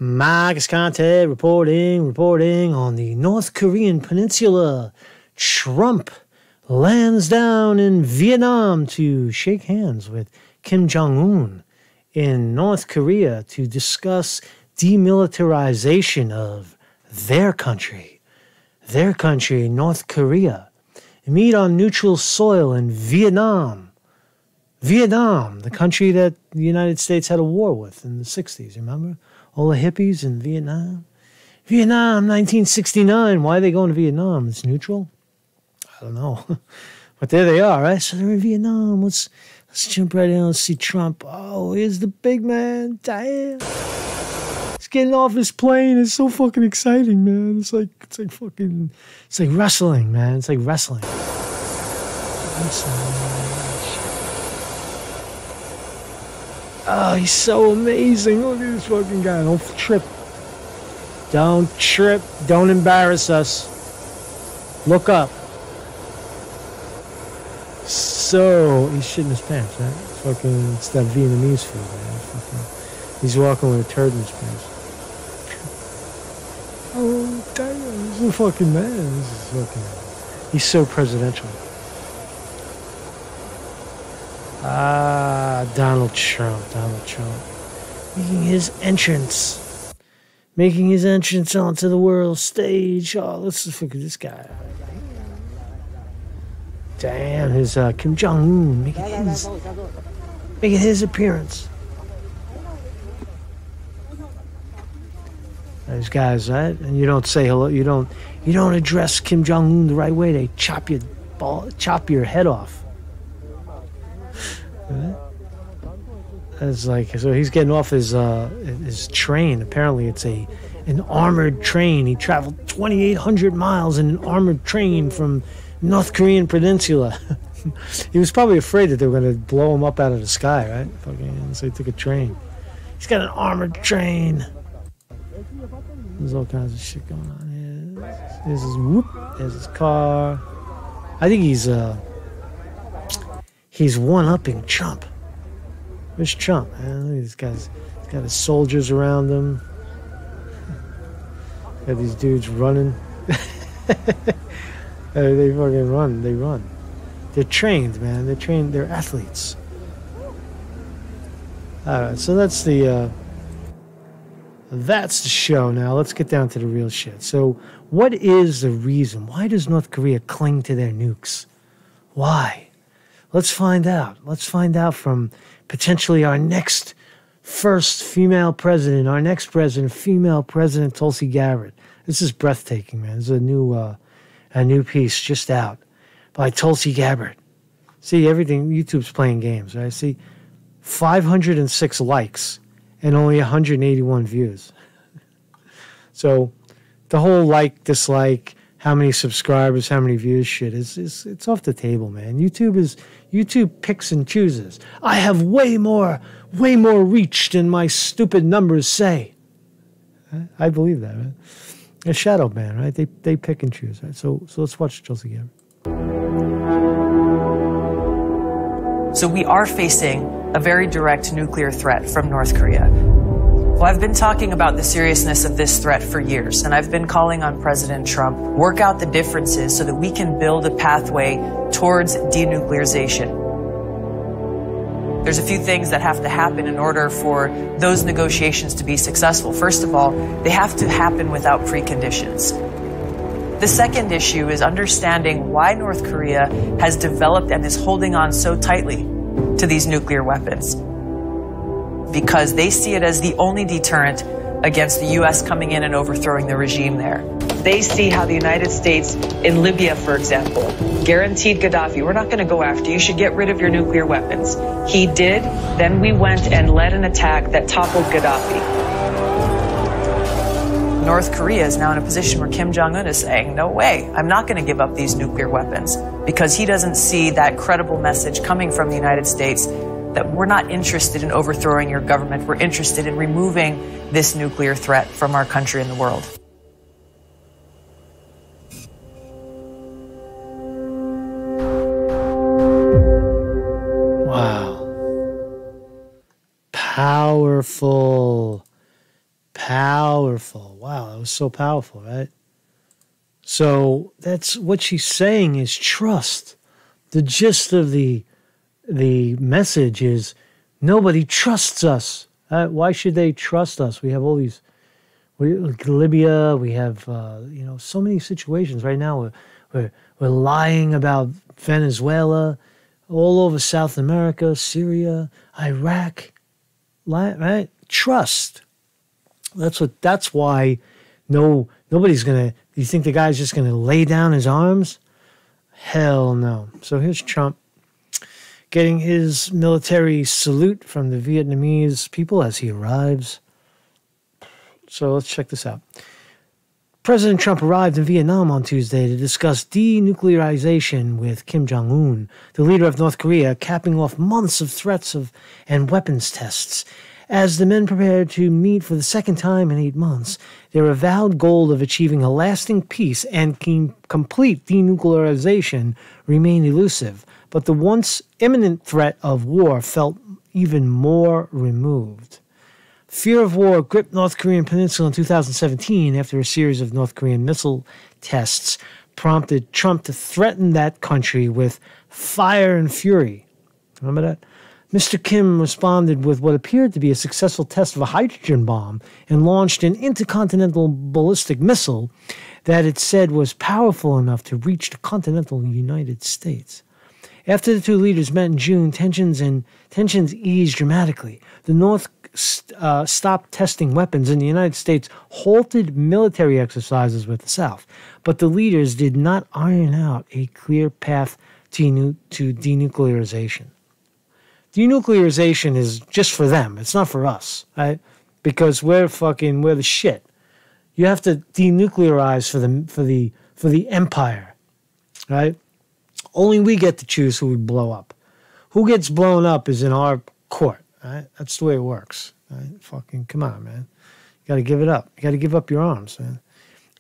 Marcus Conte reporting on the North Korean peninsula. Trump lands down in Vietnam to shake hands with Kim Jong Un in North Korea to discuss demilitarization of their country, North Korea. Meet on neutral soil in Vietnam, the country that the United States had a war with in the 60s, remember? All the hippies in Vietnam. Vietnam, 1969. Why are they going to Vietnam? It's neutral? I don't know. But there they are, right? So they're in Vietnam. Let's jump right in. Let's see Trump. Oh, here's the big man. Damn. He's getting off his plane. It's so fucking exciting, man. It's like wrestling, man. It's like wrestling. Oh, he's so amazing. Look at this fucking guy. Don't trip. Don't trip. Don't embarrass us. Look up. So, he's shitting his pants, right? It's that Vietnamese food, man. He's walking with a turd in his pants. Oh, damn. He's a fucking man. He's so presidential. Donald Trump. Making his entrance onto the world stage. Oh, let's just look at this guy. Damn, his Kim Jong Un making his appearance. Those guys, right? And you don't say hello. You don't address Kim Jong Un the right way. They chop your head off. Right? It's like, so he's getting off his train. Apparently, it's an armored train. He traveled 2,800 miles in an armored train from North Korean peninsula. He was probably afraid that they were going to blow him up out of the sky, right? Fucking, so he took a train. He's got an armored train. There's all kinds of shit going on here. There's his whoop. There's his car. I think he's one-upping Trump. Where's Trump, man? Look at this guy's. He's got his soldiers around him. Got these dudes running. They fucking run. They run. They're trained, man. They're trained. They're athletes. All right, so that's the show. Now let's get down to the real shit. So, what is the reason? Why does North Korea cling to their nukes? Why? Let's find out. Let's find out from potentially our next first female president, female president, Tulsi Gabbard. This is breathtaking, man. This is a new piece just out by Tulsi Gabbard. See, everything, YouTube's playing games, right? See, 506 likes and only 181 views. So the whole like, dislike, how many subscribers, how many views shit it's off the table, man. YouTube picks and chooses. I have way more reach than my stupid numbers say. I believe that, right? A shadow ban, right? They pick and choose, right? So let's watch Tulsi Gabbard. So we are facing a very direct nuclear threat from North Korea. Well, I've been talking about the seriousness of this threat for years, and I've been calling on President Trump, work out the differences so that we can build a pathway towards denuclearization. There's a few things that have to happen in order for those negotiations to be successful. First of all, they have to happen without preconditions. The second issue is understanding why North Korea has developed and is holding on so tightly to these nuclear weapons. Because they see it as the only deterrent against the U.S. coming in and overthrowing the regime there. They see how the United States in Libya, for example, guaranteed Gaddafi, we're not going to go after you, you should get rid of your nuclear weapons. He did, then we went and led an attack that toppled Gaddafi. North Korea is now in a position where Kim Jong Un is saying, no way, I'm not going to give up these nuclear weapons, because he doesn't see that credible message coming from the United States that we're not interested in overthrowing your government. We're interested in removing this nuclear threat from our country and the world. Wow. Powerful. Powerful. Wow, that was so powerful, right? So that's what she's saying is trust. The gist of the message is nobody trusts us. Why should they trust us? We have all these, Libya, we have, so many situations right now where we're lying about Venezuela, all over South America, Syria, Iraq, right? Trust. That's why nobody's going to, you think the guy's just going to lay down his arms? Hell no. So here's Trump getting his military salute from the Vietnamese people as he arrives. So let's check this out. President Trump arrived in Vietnam on Tuesday to discuss denuclearization with Kim Jong Un, the leader of North Korea, capping off months of threats and weapons tests. As the men prepared to meet for the second time in 8 months, their avowed goal of achieving a lasting peace and complete denuclearization remained elusive, but the once imminent threat of war felt even more removed. Fear of war gripped North Korean peninsula in 2017 after a series of North Korean missile tests prompted Trump to threaten that country with fire and fury. Remember that? Mr. Kim responded with what appeared to be a successful test of a hydrogen bomb and launched an intercontinental ballistic missile that it said was powerful enough to reach the continental United States. After the two leaders met in June, tensions eased dramatically. The North stopped testing weapons, and the United States halted military exercises with the South. But the leaders did not iron out a clear path to denuclearization. Denuclearization is just for them. It's not for us, right? Because we're the shit. You have to denuclearize for the empire, right? Only we get to choose who we blow up. Who gets blown up is in our court, right? That's the way it works, right? Fucking come on, man. You got to give it up. You got to give up your arms, man.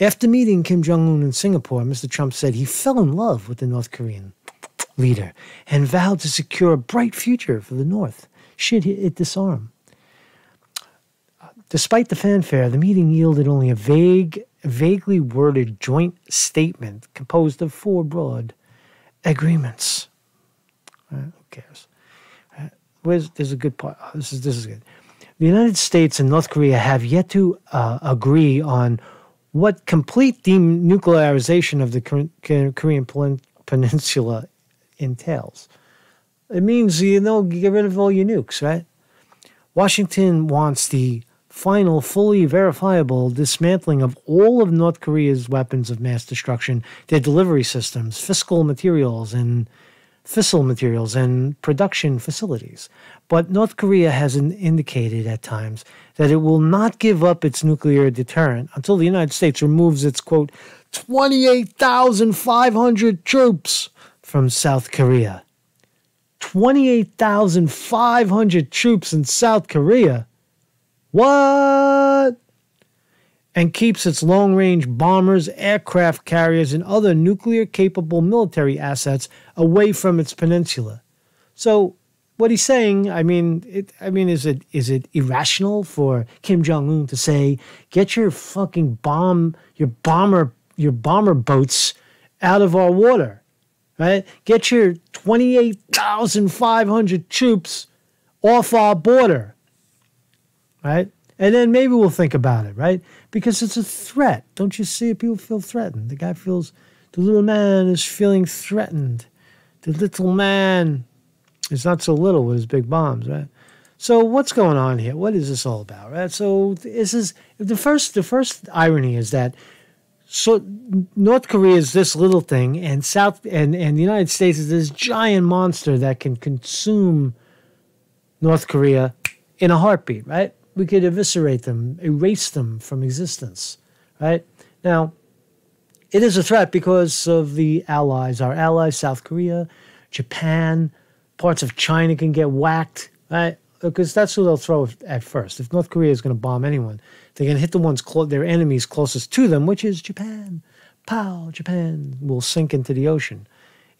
After meeting Kim Jong Un in Singapore, Mr. Trump said he fell in love with the North Korean leader and vowed to secure a bright future for the North should it disarm. Despite the fanfare, the meeting yielded only a vaguely worded joint statement composed of 4 broad agreements. Who cares? There's a good part. This is good. The United States and North Korea have yet to agree on what complete denuclearization of the Korean Peninsula entails. It means, get rid of all your nukes, right? Washington wants the final, fully verifiable dismantling of all of North Korea's weapons of mass destruction, their delivery systems, fissile materials, and production facilities. But North Korea has indicated at times that it will not give up its nuclear deterrent until the United States removes its, quote, 28,500 troops from South Korea. 28,500 troops in South Korea. What? And keeps its long-range bombers, aircraft carriers, and other nuclear-capable military assets away from its peninsula. So, what he's saying, is it irrational for Kim Jong Un to say, get your fucking your bomber boats out of our water? Right? Get your 28,500 troops off our border. Right? And then maybe we'll think about it, right? Because it's a threat. Don't you see it? People feel threatened. The little man is feeling threatened. The little man is not so little with his big bombs, right? So what's going on here? What is this all about, right? So this is the first irony is that North Korea is this little thing, and the United States is this giant monster that can consume North Korea in a heartbeat, right? We could eviscerate them, erase them from existence, right? Now, it is a threat because of the allies. Our allies, South Korea, Japan, parts of China can get whacked, right? Because that's who they'll throw at first. If North Korea is going to bomb anyone, they're going to hit their enemies closest to them, which is Japan. Pow, Japan will sink into the ocean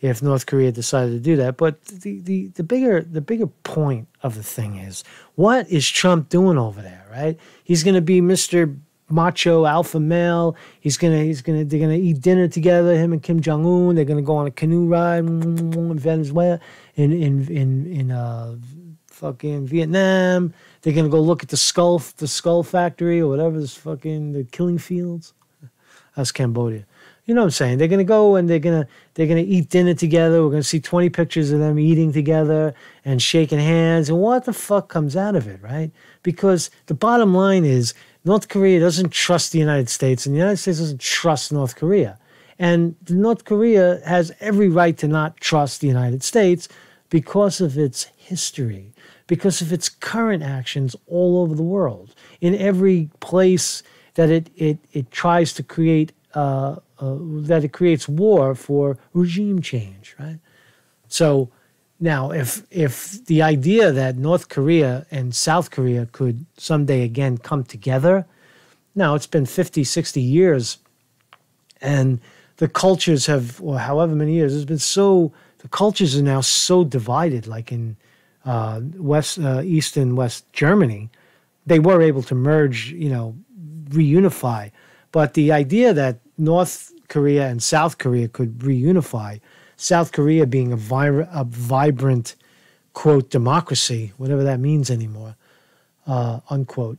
if North Korea decided to do that. But the bigger point of the thing is, what is Trump doing over there, right? He's going to be Mr. Macho alpha male. They're gonna eat dinner together. Him and Kim Jong Un. They're gonna go on a canoe ride in Venezuela, in fucking Vietnam. They're gonna go look at the skull factory or whatever. The killing fields. That's Cambodia. You know what I'm saying? They're gonna go and they're gonna eat dinner together. We're gonna see 20 pictures of them eating together and shaking hands. And what the fuck comes out of it, right? Because the bottom line is North Korea doesn't trust the United States, and the United States doesn't trust North Korea. And North Korea has every right to not trust the United States because of its history, because of its current actions all over the world. In every place that it tries to create that it creates war for regime change, right? So now, if the idea that North Korea and South Korea could someday again come together, now it's been 50, 60 years, and the cultures have, or however many years, the cultures are now so divided, like in East and West Germany, they were able to merge, reunify. But the idea that North Korea and South Korea could reunify, South Korea being a vibrant, quote, democracy, whatever that means anymore, unquote,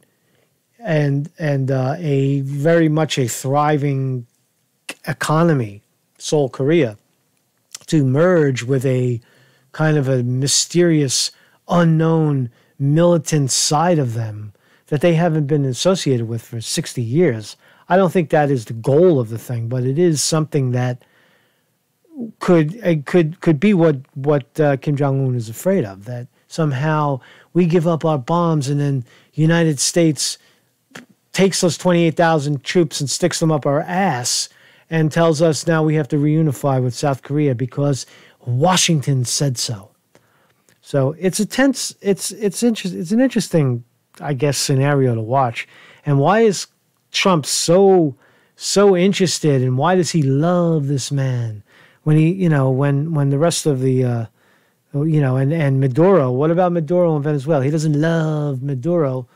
and a very much a thriving economy, Seoul, Korea, to merge with a kind of a mysterious, unknown, militant side of them that they haven't been associated with for 60 years. I don't think that is the goal of the thing, but it is something that could be what Kim Jong Un is afraid of, that somehow we give up our bombs and then the United States takes those 28,000 troops and sticks them up our ass and tells us now we have to reunify with South Korea because Washington said so. So it's an interesting, I guess, scenario to watch. And why is Trump so interested, and why does he love this man? When he, when the rest of the, and Maduro, what about Maduro in Venezuela? He doesn't love Maduro.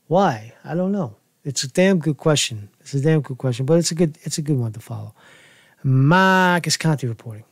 Why? I don't know. It's a damn good question. But it's a good one to follow. Marcus Conte reporting.